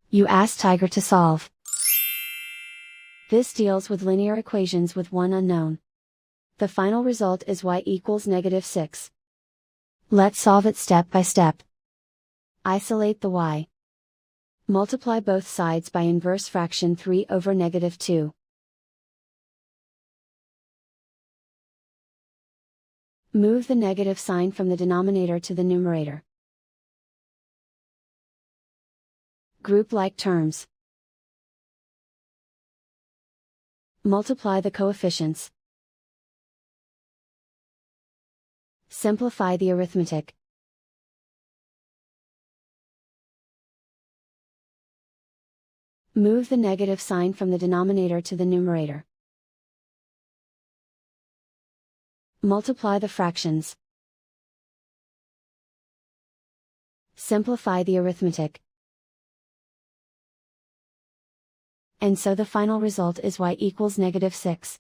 You ask Tiger to solve. This deals with linear equations with one unknown. The final result is y equals -6. Let's solve it step by step. Isolate the y. Multiply both sides by inverse fraction 3 over -2. Move the negative sign from the denominator to the numerator. Group like terms. Multiply the coefficients. Simplify the arithmetic. Move the negative sign from the denominator to the numerator. Multiply the fractions. Simplify the arithmetic. And so the final result is y equals -6.